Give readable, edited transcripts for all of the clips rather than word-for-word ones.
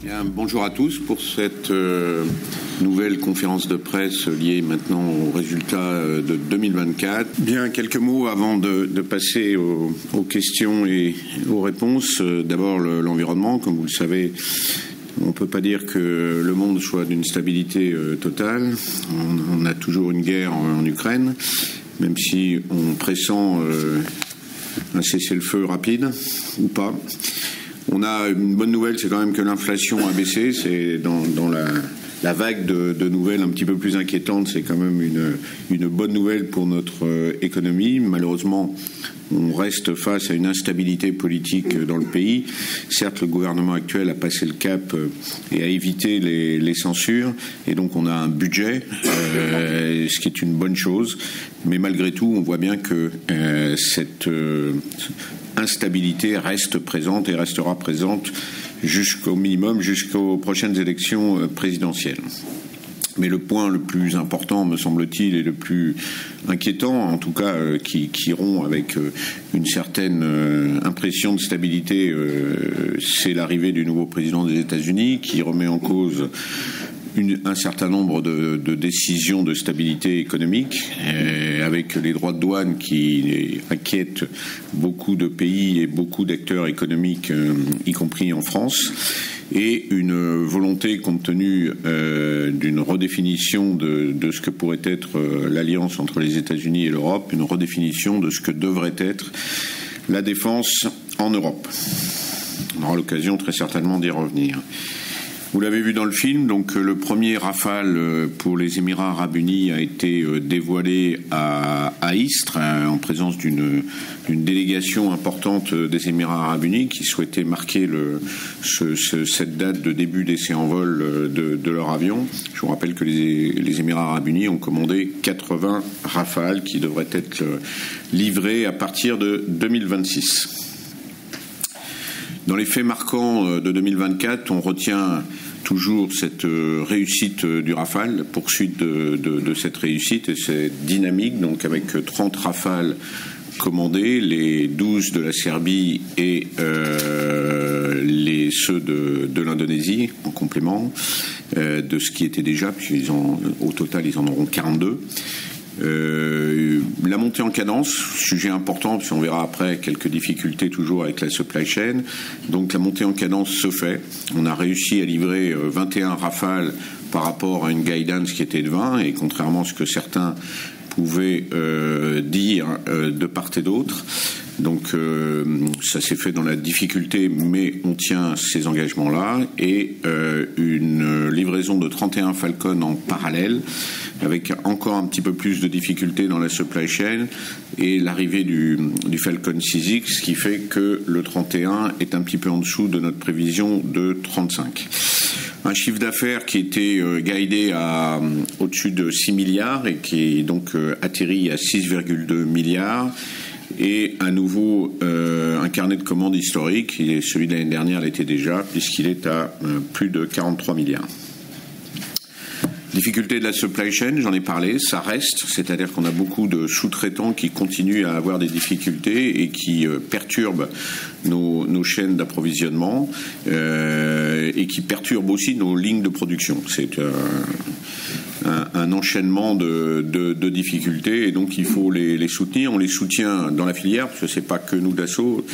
Bien, bonjour à tous pour cette nouvelle conférence de presse liée maintenant aux résultats de 2024. Bien, quelques mots avant de passer aux questions et aux réponses. D'abord, l'environnement. Comme vous le savez, on ne peut pas dire que le monde soit d'une stabilité totale. On a toujours une guerre en Ukraine, même si on pressent un cessez-le-feu rapide ou pas. On a une bonne nouvelle, c'est quand même que l'inflation a baissé. C'est dans la vague de nouvelles un petit peu plus inquiétantes, c'est quand même une bonne nouvelle pour notre économie. Malheureusement, on reste face à une instabilité politique dans le pays. Certes, le gouvernement actuel a passé le cap et a évité les censures, et donc on a un budget, ce qui est une bonne chose. Mais malgré tout, on voit bien que cette instabilité reste présente et restera présente jusqu'au minimum, jusqu'aux prochaines élections présidentielles. Mais le point le plus important, me semble-t-il, et le plus inquiétant, en tout cas, qui rompt avec une certaine impression de stabilité, c'est l'arrivée du nouveau président des États-Unis, qui remet en cause un certain nombre de décisions de stabilité économique, avec les droits de douane qui inquiètent beaucoup de pays et beaucoup d'acteurs économiques, y compris en France, et une volonté, compte tenu d'une redéfinition de ce que pourrait être l'alliance entre les États-Unis et l'Europe, une redéfinition de ce que devrait être la défense en Europe. On aura l'occasion très certainement d'y revenir. Vous l'avez vu dans le film, donc le premier Rafale pour les Émirats Arabes Unis a été dévoilé à Istres, en présence d'une délégation importante des Émirats Arabes Unis qui souhaitait marquer cette date de début d'essai en vol de leur avion. Je vous rappelle que les Émirats Arabes Unis ont commandé 80 Rafales qui devraient être livrés à partir de 2026. Dans les faits marquants de 2024, on retient toujours cette réussite du Rafale, poursuite de cette réussite et cette dynamique, donc avec 30 Rafales commandés, les 12 de la Serbie et ceux de l'Indonésie en complément de ce qui était déjà, au total ils en auront 42. La montée en cadence, sujet important, puisqu'on verra après quelques difficultés toujours avec la supply chain. Donc la montée en cadence se fait. On a réussi à livrer 21 Rafales par rapport à une guidance qui était de 20, et contrairement à ce que certains pouvaient dire de part et d'autre. Donc ça s'est fait dans la difficulté, mais on tient ces engagements-là, et une livraison de 31 Falcon en parallèle, avec encore un petit peu plus de difficultés dans la supply chain, et l'arrivée du Falcon 6X, qui fait que le 31 est un petit peu en dessous de notre prévision de 35. Un chiffre d'affaires qui était guidé à au-dessus de 6 milliards et qui est donc atterri à 6,2 milliards. Et à nouveau un carnet de commandes historique, et celui de l'année dernière l'était déjà, puisqu'il est à plus de 43 milliards. Difficulté de la supply chain, j'en ai parlé, ça reste, c'est-à-dire qu'on a beaucoup de sous-traitants qui continuent à avoir des difficultés et qui perturbent nos chaînes d'approvisionnement et qui perturbent aussi nos lignes de production. C'est un enchaînement de difficultés, et donc il faut les soutenir. On les soutient dans la filière, parce que c'est pas que nous Dassault,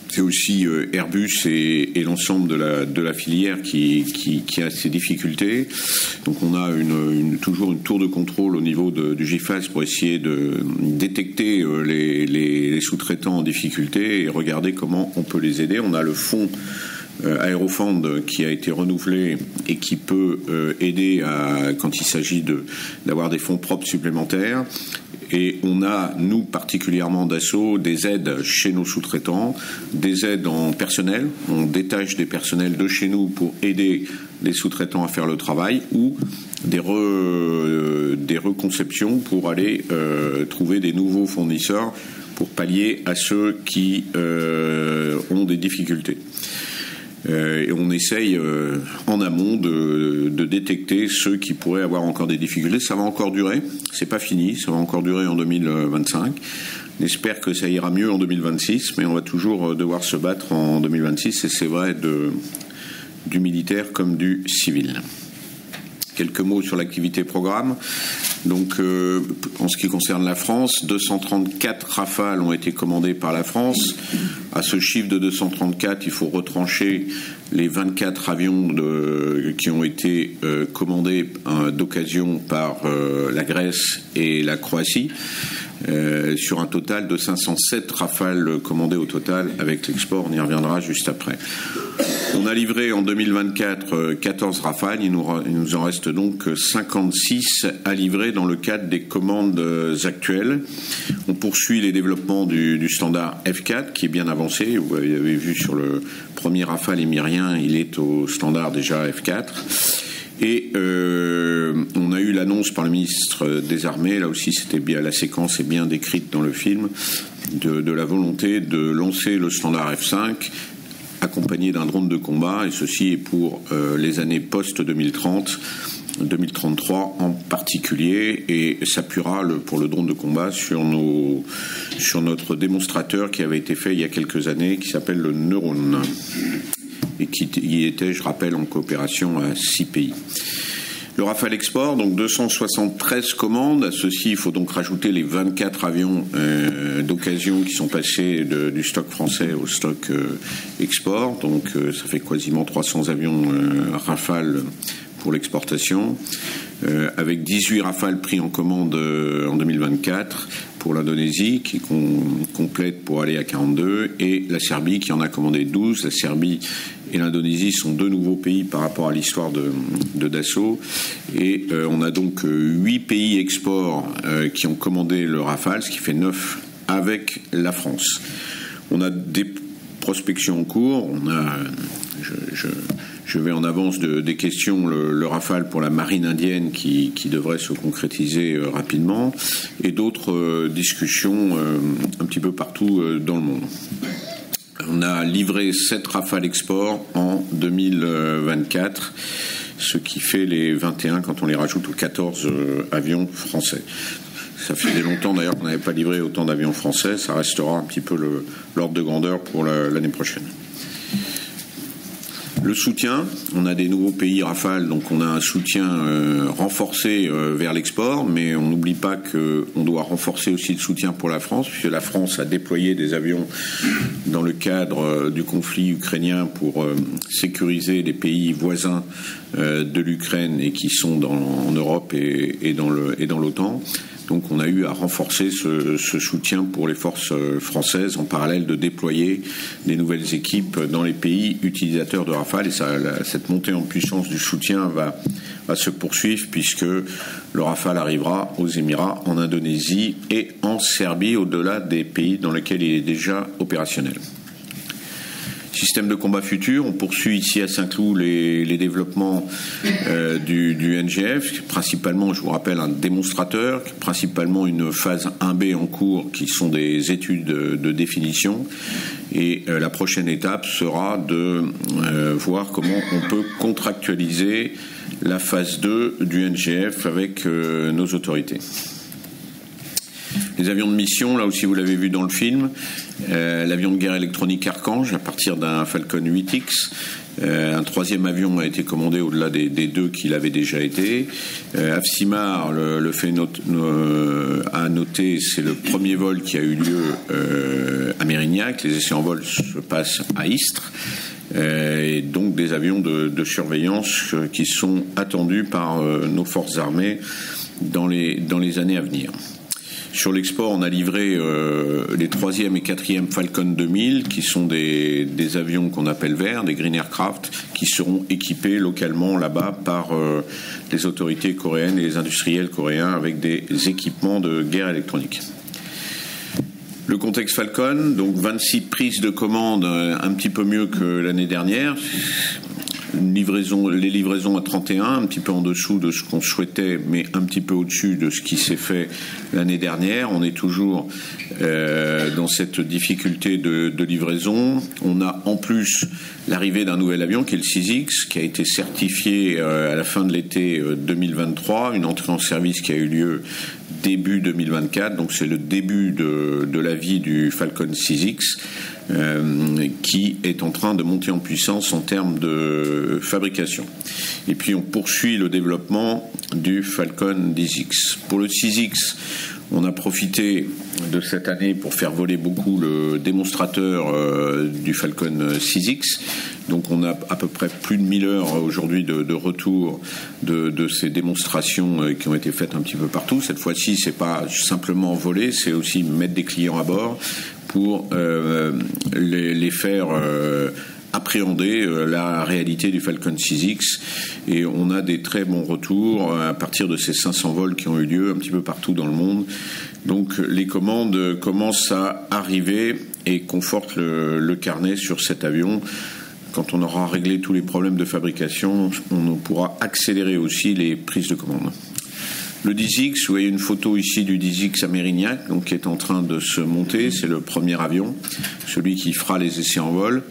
c'est aussi Airbus et l'ensemble de la filière qui a ces difficultés. Donc on a toujours une tour de contrôle au niveau du GIFAS pour essayer de détecter les sous-traitants en difficulté et regarder comment on peut les aider. On a le fonds Aerofund qui a été renouvelé et qui peut aider quand il s'agit d'avoir des fonds propres supplémentaires. Et on a, nous particulièrement Dassault, des aides chez nos sous-traitants, des aides en personnel. On détache des personnels de chez nous pour aider les sous-traitants à faire le travail, ou des reconceptions pour aller trouver des nouveaux fournisseurs pour pallier à ceux qui ont des difficultés. Et on essaye en amont de détecter ceux qui pourraient avoir encore des difficultés. Ça va encore durer, c'est pas fini, ça va encore durer en 2025. On espère que ça ira mieux en 2026, mais on va toujours devoir se battre en 2026, et c'est vrai du militaire comme du civil. Quelques mots sur l'activité programme. Donc, en ce qui concerne la France, 234 Rafales ont été commandées par la France. À ce chiffre de 234, il faut retrancher les 24 avions qui ont été commandés d'occasion par la Grèce et la Croatie, sur un total de 507 Rafales commandées au total avec l'export. On y reviendra juste après. On a livré en 2024 14 Rafales, il nous en reste donc 56 à livrer dans le cadre des commandes actuelles. On poursuit les développements du standard F4 qui est bien avancé. Vous avez vu sur le premier Rafale émirien, il est au standard déjà F4. Et on a eu l'annonce par le ministre des Armées, là aussi c'était bien, la séquence est bien décrite dans le film, de la volonté de lancer le standard F5 accompagné d'un drone de combat, et ceci est pour les années post-2030, 2033 en particulier, et s'appuiera pour le drone de combat sur notre démonstrateur qui avait été fait il y a quelques années, qui s'appelle le Neurone, et qui y était, je rappelle, en coopération à 6 pays. Le Rafale Export, donc 273 commandes. À ceci, il faut donc rajouter les 24 avions d'occasion qui sont passés du stock français au stock export. Donc ça fait quasiment 300 avions Rafale pour l'exportation, avec 18 Rafales pris en commande en 2024 pour l'Indonésie, qui complète pour aller à 42, et la Serbie qui en a commandé 12. La Serbie et l'Indonésie sont deux nouveaux pays par rapport à l'histoire de Dassault. Et on a donc 8 pays export qui ont commandé le Rafale, ce qui fait 9 avec la France. On a des prospections en cours. On a, je vais en avance des questions, le Rafale pour la marine indienne qui devrait se concrétiser rapidement, et d'autres discussions un petit peu partout dans le monde. On a livré 7 Rafales Export en 2024, ce qui fait les 21 quand on les rajoute aux 14 avions français. Ça fait longtemps d'ailleurs qu'on n'avait pas livré autant d'avions français, ça restera un petit peu l'ordre de grandeur pour l'année prochaine. Le soutien, on a des nouveaux pays Rafale, donc on a un soutien renforcé vers l'export, mais on n'oublie pas qu'on doit renforcer aussi le soutien pour la France, puisque la France a déployé des avions dans le cadre du conflit ukrainien pour sécuriser les pays voisins de l'Ukraine et qui sont en Europe et dans l'OTAN. Donc on a eu à renforcer ce soutien pour les forces françaises, en parallèle de déployer des nouvelles équipes dans les pays utilisateurs de Rafale. Et cette montée en puissance du soutien va se poursuivre, puisque le Rafale arrivera aux Émirats, en Indonésie et en Serbie, au-delà des pays dans lesquels il est déjà opérationnel. Système de combat futur, on poursuit ici à Saint-Cloud les développements du NGF, principalement, je vous rappelle, un démonstrateur, principalement une phase 1B en cours qui sont des études de définition, et la prochaine étape sera de voir comment on peut contractualiser la phase 2 du NGF avec nos autorités. Les avions de mission, là aussi vous l'avez vu dans le film, l'avion de guerre électronique Archange à partir d'un Falcon 8X. Un troisième avion a été commandé au-delà des deux qu'il avait déjà été. Afsimar, le fait à noter, c'est le premier vol qui a eu lieu à Mérignac. Les essais en vol se passent à Istres. Et donc des avions de surveillance qui sont attendus par nos forces armées dans les années à venir. Sur l'export, on a livré les 3e et 4e Falcon 2000, qui sont des avions qu'on appelle verts, des green aircraft, qui seront équipés localement là-bas par les autorités coréennes et les industriels coréens avec des équipements de guerre électronique. Le contexte Falcon, donc 26 prises de commande, un petit peu mieux que l'année dernière. Les livraisons à 31, un petit peu en dessous de ce qu'on souhaitait, mais un petit peu au-dessus de ce qui s'est fait l'année dernière. On est toujours dans cette difficulté de livraison. On a en plus l'arrivée d'un nouvel avion qui est le 6X, qui a été certifié à la fin de l'été 2023, une entrée en service qui a eu lieu début 2024, donc c'est le début de la vie du Falcon 6X, qui est en train de monter en puissance en termes de fabrication. Et puis on poursuit le développement du Falcon 10X. Pour le 6X, on a profité de cette année pour faire voler beaucoup le démonstrateur du Falcon 6X. Donc on a à peu près plus de 1000 heures aujourd'hui de retour de ces démonstrations qui ont été faites un petit peu partout. Cette fois-ci, c'est pas simplement voler, c'est aussi mettre des clients à bord pour les faire appréhender la réalité du Falcon 6X, et on a des très bons retours à partir de ces 500 vols qui ont eu lieu un petit peu partout dans le monde. Donc les commandes commencent à arriver et confortent le carnet sur cet avion. Quand on aura réglé tous les problèmes de fabrication, on pourra accélérer aussi les prises de commandes. Le 10X, vous voyez une photo ici du 10X à Mérignac, donc qui est en train de se monter. C'est le premier avion, celui qui fera les essais en vol.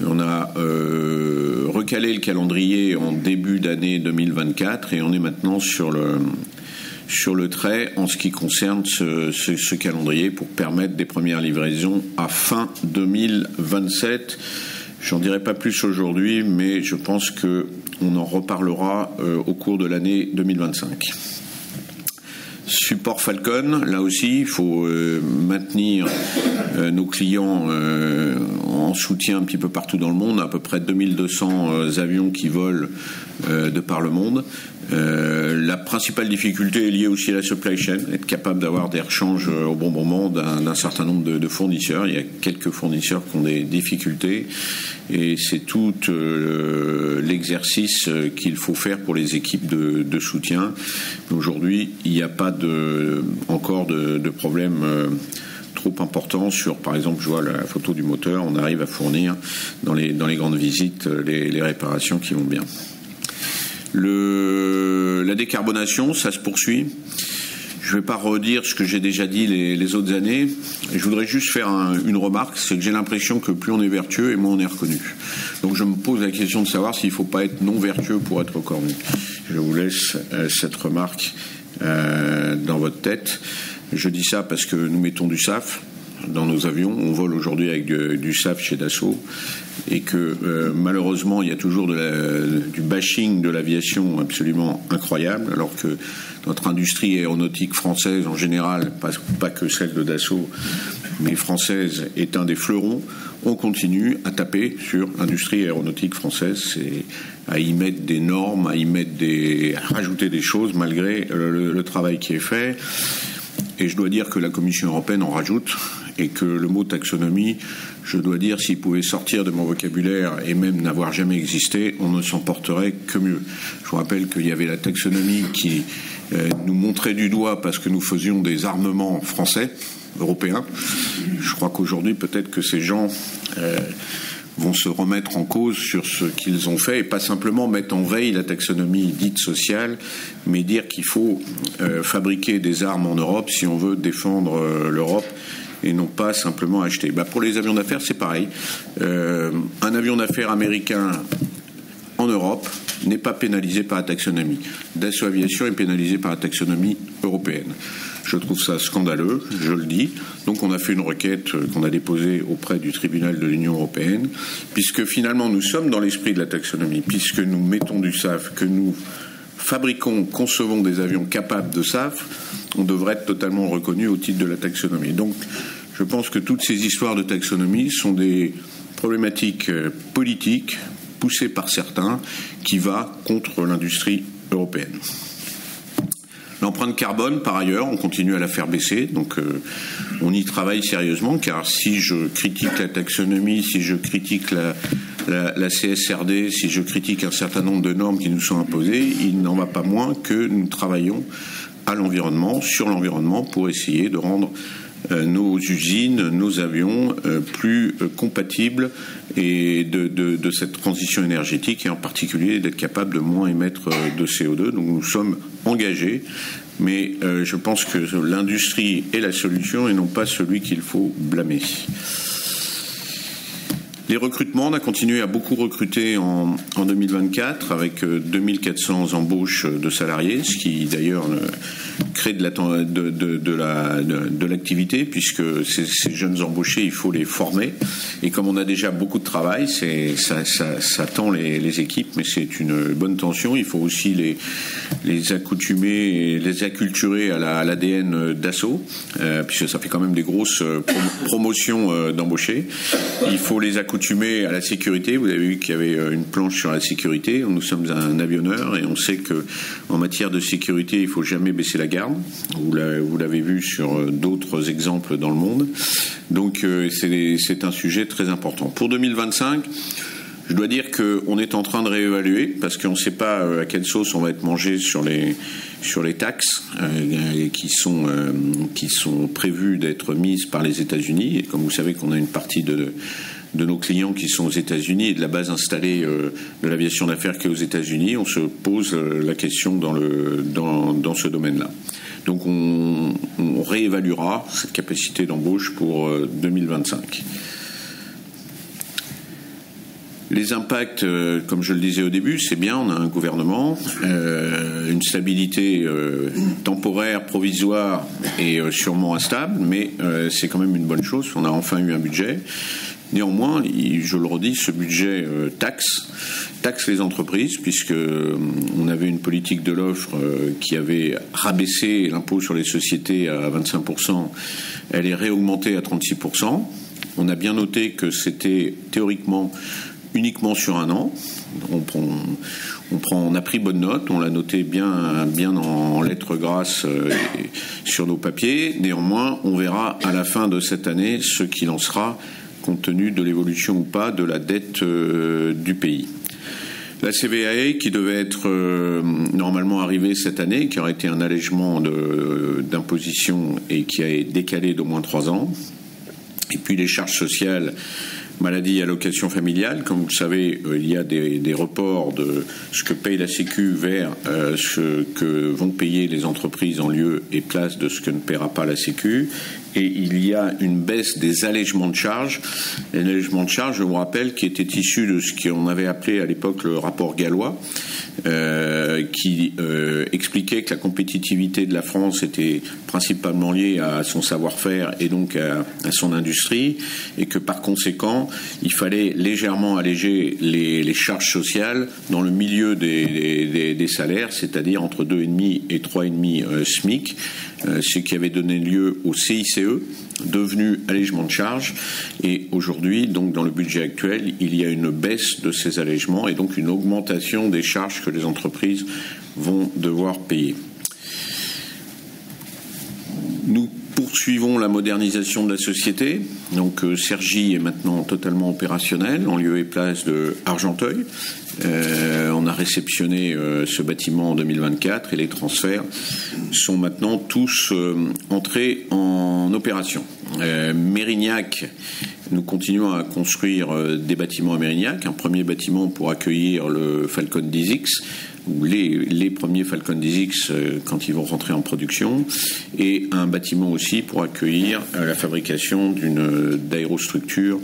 On a recalé le calendrier en début d'année 2024 et on est maintenant sur le trait en ce qui concerne ce calendrier pour permettre des premières livraisons à fin 2027. J'en dirai pas plus aujourd'hui, mais je pense qu'on en reparlera au cours de l'année 2025. Support Falcon, là aussi, il faut maintenir nos clients en soutien un petit peu partout dans le monde. À peu près 2200 avions qui volent de par le monde. La principale difficulté est liée aussi à la supply chain, être capable d'avoir des rechanges au bon moment d'un certain nombre de fournisseurs. Il y a quelques fournisseurs qui ont des difficultés et c'est tout l'exercice qu'il faut faire pour les équipes de soutien. Aujourd'hui, il n'y a pas encore de problème trop important sur, par exemple, je vois la photo du moteur, on arrive à fournir dans les grandes visites les réparations qui vont bien. La décarbonation, ça se poursuit. Je ne vais pas redire ce que j'ai déjà dit les autres années. Je voudrais juste faire une remarque, c'est que j'ai l'impression que plus on est vertueux et moins on est reconnu. Donc je me pose la question de savoir s'il ne faut pas être non vertueux pour être reconnu. Je vous laisse cette remarque dans votre tête. Je dis ça parce que nous mettons du SAF dans nos avions. On vole aujourd'hui avec du SAF chez Dassault et que malheureusement il y a toujours du bashing de l'aviation absolument incroyable, alors que notre industrie aéronautique française en général, pas que celle de Dassault, mais française, est un des fleurons. On continue à taper sur l'industrie aéronautique française, à y mettre des normes, à rajouter des choses malgré le travail qui est fait. Et je dois dire que la Commission européenne en rajoute, et que le mot taxonomie, je dois dire, s'il pouvait sortir de mon vocabulaire et même n'avoir jamais existé, on ne s'en porterait que mieux. Je vous rappelle qu'il y avait la taxonomie qui nous montrait du doigt parce que nous faisions des armements français, européens. Je crois qu'aujourd'hui, peut-être que ces gens vont se remettre en cause sur ce qu'ils ont fait et pas simplement mettre en veille la taxonomie dite sociale, mais dire qu'il faut fabriquer des armes en Europe si on veut défendre l'Europe et non pas simplement acheter. Pour les avions d'affaires, c'est pareil. Un avion d'affaires américain en Europe n'est pas pénalisé par la taxonomie. Dassault Aviation est pénalisé par la taxonomie européenne. Je trouve ça scandaleux, je le dis. Donc on a fait une requête qu'on a déposée auprès du tribunal de l'Union européenne, puisque finalement nous sommes dans l'esprit de la taxonomie, puisque nous mettons du SAF, que nous fabriquons, concevons des avions capables de SAF, on devrait être totalement reconnu au titre de la taxonomie. Donc je pense que toutes ces histoires de taxonomie sont des problématiques politiques poussées par certains qui va contre l'industrie européenne. L'empreinte carbone, par ailleurs, on continue à la faire baisser, donc on y travaille sérieusement, car si je critique la taxonomie, si je critique la CSRD, si je critique un certain nombre de normes qui nous sont imposées, il n'en va pas moins que nous travaillons à l'environnement, sur l'environnement, pour essayer de rendre nos usines, nos avions plus compatibles et de cette transition énergétique, et en particulier d'être capable de moins émettre de CO2. Donc nous sommes engagés, mais je pense que l'industrie est la solution et non pas celui qu'il faut blâmer. Les recrutements, on a continué à beaucoup recruter en 2024 avec 2400 embauches de salariés, ce qui d'ailleurs créer de l'activité, puisque ces jeunes embauchés, il faut les former. Et comme on a déjà beaucoup de travail, ça tend les équipes, mais c'est une bonne tension. Il faut aussi les accoutumer et les acculturer à l'ADN d'Assaut, puisque ça fait quand même des grosses promotions d'embauchés. Il faut les accoutumer à la sécurité. Vous avez vu qu'il y avait une planche sur la sécurité. Nous sommes un avionneur et on sait que en matière de sécurité, il ne faut jamais baisser la garde. Vous l'avez vu sur d'autres exemples dans le monde. Donc c'est un sujet très important. Pour 2025, je dois dire qu'on est en train de réévaluer parce qu'on ne sait pas à quelle sauce on va être mangé sur les taxes qui sont prévues d'être mises par les États-Unis. Et comme vous savez qu'on a une partie de nos clients qui sont aux États-Unis et de la base installée de l'aviation d'affaires qui est aux États-Unis, on se pose la question dans ce domaine-là. Donc on réévaluera cette capacité d'embauche pour 2025. Les impacts, comme je le disais au début, c'est bien, on a un gouvernement, une stabilité temporaire, provisoire et sûrement instable, mais c'est quand même une bonne chose, on a enfin eu un budget. Néanmoins, je le redis, ce budget taxe les entreprises, puisque on avait une politique de l'offre qui avait rabaissé l'impôt sur les sociétés à 25%, elle est réaugmentée à 36%. On a bien noté que c'était théoriquement uniquement sur un an. On a pris bonne note, on l'a noté bien en lettres grasses sur nos papiers. Néanmoins, on verra à la fin de cette année ce qu'il en sera, compte tenu de l'évolution ou pas de la dette du pays. La CVAE, qui devait être normalement arrivée cette année, qui aurait été un allègement d'imposition et qui a décalé d'au moins 3 ans. Et puis les charges sociales, maladie et allocation familiale. Comme vous le savez, il y a des reports de ce que paye la Sécu vers ce que vont payer les entreprises en lieu et place de ce que ne paiera pas la Sécu. Et il y a une baisse des allègements de charges. Les allègements de charges, je vous rappelle, qui étaient issus de ce qu'on avait appelé à l'époque le rapport Gallois, qui expliquait que la compétitivité de la France était principalement liée à son savoir-faire et donc à son industrie, et que par conséquent, il fallait légèrement alléger les charges sociales dans le milieu des salaires, c'est-à-dire entre 2,5 et 3,5 SMIC, ce qui avait donné lieu au CICE, devenu allègement de charges. Et aujourd'hui, donc dans le budget actuel, il y a une baisse de ces allègements et donc une augmentation des charges que les entreprises vont devoir payer. Nous poursuivons la modernisation de la société. Donc Cergy est maintenant totalement opérationnel en lieu et place de Argenteuil. On a réceptionné ce bâtiment en 2024 et les transferts sont maintenant tous entrés en opération. Mérignac, nous continuons à construire des bâtiments à Mérignac. Un premier bâtiment pour accueillir le Falcon 10X, ou les premiers Falcon 10X quand ils vont rentrer en production, et un bâtiment aussi pour accueillir la fabrication d'aérostructures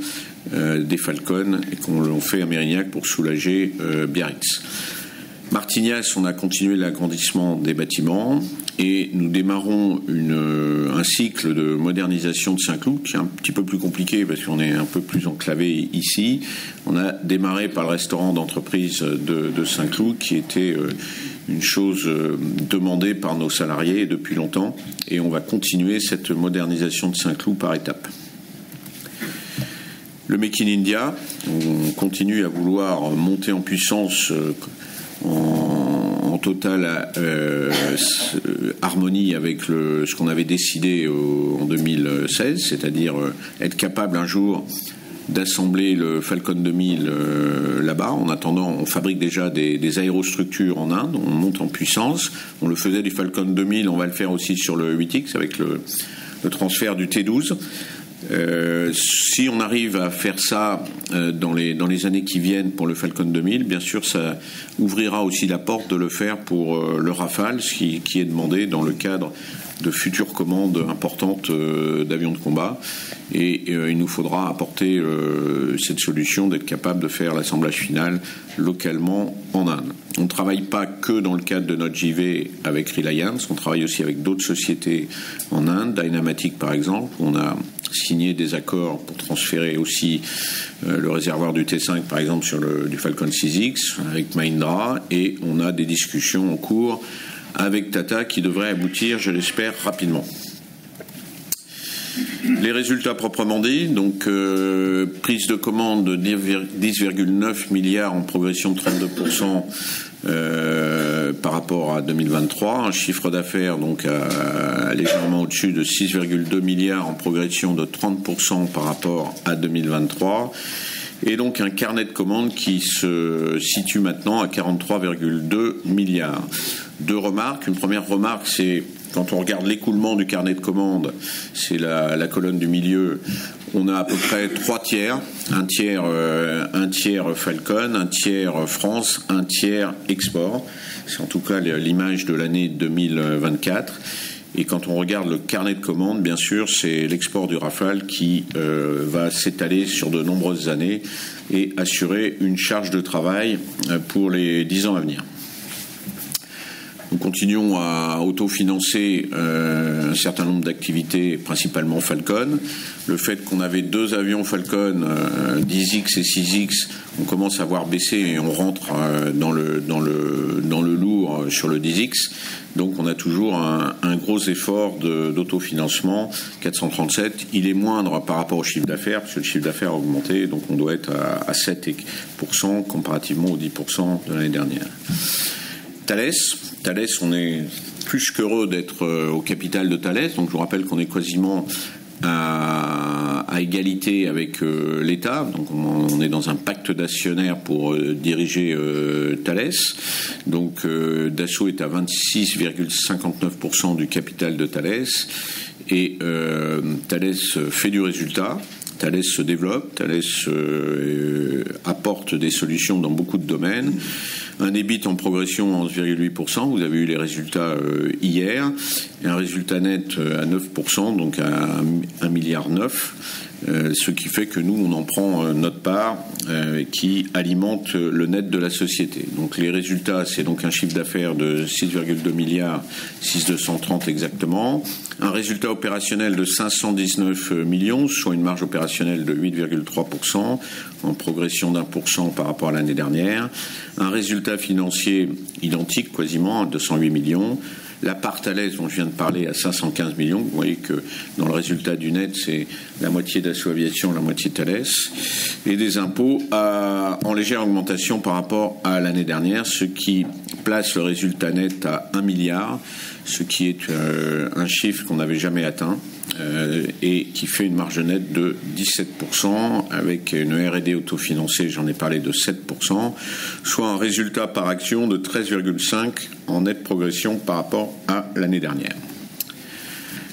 des Falcons et qu'on fait à Mérignac pour soulager Biarritz. Martignas, on a continué l'agrandissement des bâtiments et nous démarrons un cycle de modernisation de Saint-Cloud qui est un petit peu plus compliqué parce qu'on est un peu plus enclavé ici. On a démarré par le restaurant d'entreprise de Saint-Cloud qui était une chose demandée par nos salariés depuis longtemps, et on va continuer cette modernisation de Saint-Cloud par étapes. Le Make in India, on continue à vouloir monter en puissance en totale harmonie avec ce qu'on avait décidé en 2016, c'est-à-dire être capable un jour d'assembler le Falcon 2000 là-bas. En attendant, on fabrique déjà des aérostructures en Inde, on monte en puissance. On le faisait du Falcon 2000, on va le faire aussi sur le 8X avec le transfert du T12. Si on arrive à faire ça dans les années qui viennent pour le Falcon 2000, bien sûr, ça ouvrira aussi la porte de le faire pour le Rafale, ce qui est demandé dans le cadre de futures commandes importantes d'avions de combat. Et il nous faudra apporter cette solution d'être capable de faire l'assemblage final localement en Inde. On ne travaille pas que dans le cadre de notre JV avec Reliance, on travaille aussi avec d'autres sociétés en Inde, Dynamatic par exemple. On a signé des accords pour transférer aussi le réservoir du T5 par exemple sur du Falcon 6X avec Mahindra, et on a des discussions en cours avec Tata qui devraient aboutir, je l'espère, rapidement. Les résultats proprement dit, donc prise de commande de 10,9 milliards en progression de 32% par rapport à 2023, un chiffre d'affaires donc légèrement au-dessus de 6,2 milliards en progression de 30% par rapport à 2023, et donc un carnet de commandes qui se situe maintenant à 43,2 milliards. Deux remarques. Une première remarque, c'est quand on regarde l'écoulement du carnet de commandes, c'est la colonne du milieu, on a à peu près 3 tiers, un tiers Falcon, un tiers France, un tiers export. C'est en tout cas l'image de l'année 2024. Et quand on regarde le carnet de commandes, bien sûr, c'est l'export du Rafale qui va s'étaler sur de nombreuses années et assurer une charge de travail pour les 10 ans à venir. Nous continuons à autofinancer un certain nombre d'activités, principalement Falcon. Le fait qu'on avait 2 avions Falcon, 10X et 6X, on commence à voir baisser et on rentre dans le lourd sur le 10X. Donc on a toujours un gros effort d'autofinancement. 437, il est moindre par rapport au chiffre d'affaires, parce que le chiffre d'affaires a augmenté, donc on doit être à 7% comparativement aux 10% de l'année dernière. Thales, on est plus qu'heureux d'être au capital de Thales. Donc je vous rappelle qu'on est quasiment à égalité avec l'État. Donc on est dans un pacte d'actionnaires pour diriger Thales. Donc Dassault est à 26,59% du capital de Thales. Et Thales fait du résultat. Thales se développe, Thales apporte des solutions dans beaucoup de domaines. Un EBIT en progression en 11,8%, vous avez eu les résultats hier, et un résultat net à 9%, donc à 1,9 milliard, ce qui fait que nous, on en prend notre part qui alimente le net de la société. Donc les résultats, c'est donc un chiffre d'affaires de 6,2 milliards, 6,230 exactement, un résultat opérationnel de 519 millions, soit une marge opérationnelle de 8,3%, en progression d'1% par rapport à l'année dernière, un résultat financier identique quasiment à 208 millions, la part Thales dont je viens de parler à 515 millions, vous voyez que dans le résultat du net, c'est la moitié Dassault Aviation, la moitié Thales, et des impôts en légère augmentation par rapport à l'année dernière, ce qui place le résultat net à 1 milliard, ce qui est un chiffre qu'on n'avait jamais atteint, et qui fait une marge nette de 17%, avec une R&D autofinancée, j'en ai parlé, de 7%, soit un résultat par action de 13,5 en nette progression par rapport à l'année dernière.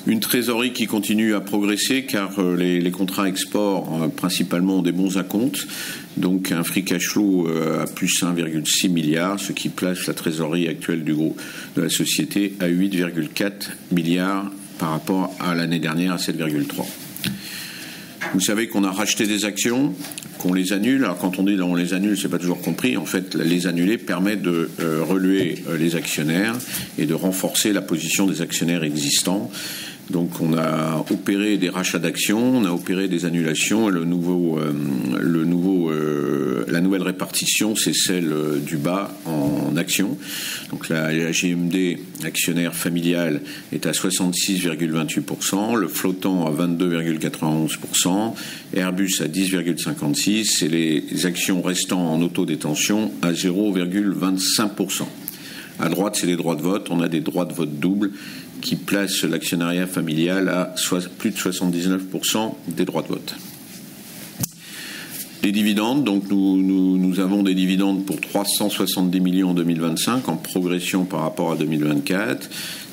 Une trésorerie qui continue à progresser car les contrats export principalement ont des bons acomptes. Donc un free cash flow à plus 1,6 milliard, ce qui place la trésorerie actuelle du groupe de la société à 8,4 milliards par rapport à l'année dernière à 7,3. Vous savez qu'on a racheté des actions, qu'on les annule. Alors quand on dit on les annule, c'est pas toujours compris. En fait, les annuler permet de reluer les actionnaires et de renforcer la position des actionnaires existants. Donc on a opéré des rachats d'actions, on a opéré des annulations, et la nouvelle répartition, c'est celle du bas en actions. Donc la GMD actionnaire familiale est à 66,28%, le flottant à 22,91%, Airbus à 10,56% et les actions restant en autodétention à 0,25%. À droite, c'est les droits de vote. On a des droits de vote doubles qui placent l'actionnariat familial à plus de 79% des droits de vote. Les dividendes, donc nous avons des dividendes pour 370 millions en 2025 en progression par rapport à 2024.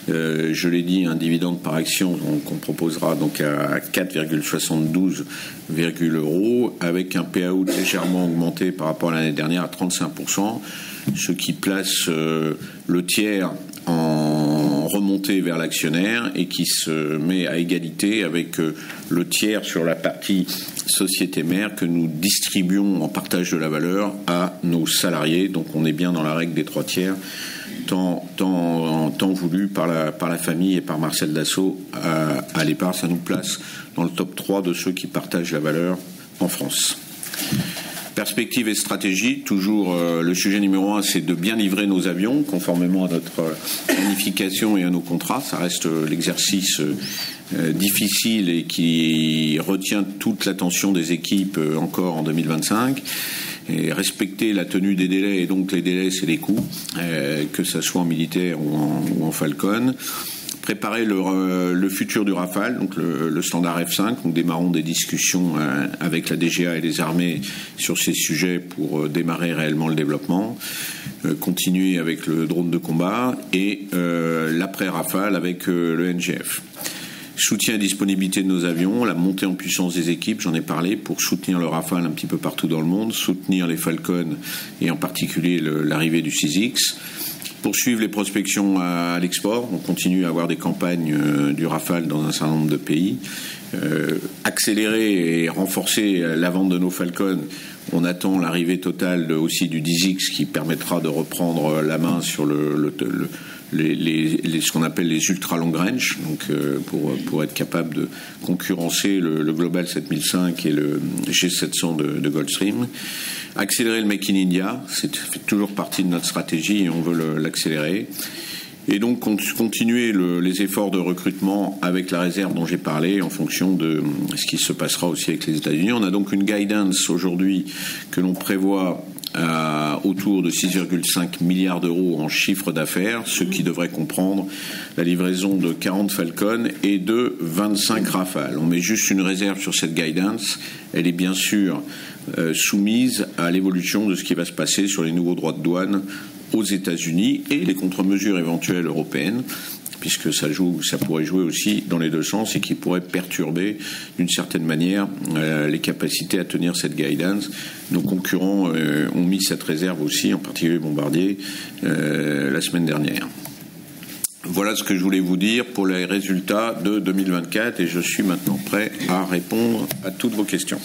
Je l'ai dit, un dividende par action qu'on proposera donc à 4,72 € avec un payout légèrement augmenté par rapport à l'année dernière à 35%, ce qui place le tiers en remontée remonter vers l'actionnaire et qui se met à égalité avec le tiers sur la partie société mère que nous distribuons en partage de la valeur à nos salariés. Donc on est bien dans la règle des 3 tiers, tant voulu par la famille et par Marcel Dassault à l'Épar. Ça nous place dans le top 3 de ceux qui partagent la valeur en France. Perspective et stratégie, toujours le sujet numéro 1, c'est de bien livrer nos avions conformément à notre planification et à nos contrats. Ça reste l'exercice difficile et qui retient toute l'attention des équipes encore en 2025. Et respecter la tenue des délais, et donc les délais, c'est les coûts, que ce soit en militaire ou en Falcon. Préparer le futur du Rafale, donc le standard F5. Nous démarrons des discussions avec la DGA et les armées sur ces sujets pour démarrer réellement le développement. Continuer avec le drone de combat et l'après-Rafale avec le NGF. Soutien et disponibilité de nos avions, la montée en puissance des équipes, j'en ai parlé, pour soutenir le Rafale un petit peu partout dans le monde, soutenir les Falcons et en particulier l'arrivée du 6X. Poursuivre les prospections à l'export. On continue à avoir des campagnes du Rafale dans un certain nombre de pays. Accélérer et renforcer la vente de nos Falcons. On attend l'arrivée totale aussi du 10X qui permettra de reprendre la main sur ce qu'on appelle les ultra long range, donc pour être capable de concurrencer le Global 7005 et le G700 de Gulfstream. Accélérer le Make in India, c'est fait toujours partie de notre stratégie et on veut l'accélérer. Et donc continuer les efforts de recrutement avec la réserve dont j'ai parlé en fonction de ce qui se passera aussi avec les États-Unis. On a donc une guidance aujourd'hui que l'on prévoit autour de 6,5 milliards d'euros en chiffre d'affaires, ce qui devrait comprendre la livraison de 40 Falcon et de 25 Rafale. On met juste une réserve sur cette guidance. Elle est bien sûr soumise à l'évolution de ce qui va se passer sur les nouveaux droits de douane aux États-Unis et les contre-mesures éventuelles européennes, puisque ça pourrait jouer aussi dans les deux sens et qui pourrait perturber d'une certaine manière les capacités à tenir cette guidance. Nos concurrents ont mis cette réserve aussi, en particulier Bombardier, la semaine dernière. Voilà ce que je voulais vous dire pour les résultats de 2024 et je suis maintenant prêt à répondre à toutes vos questions.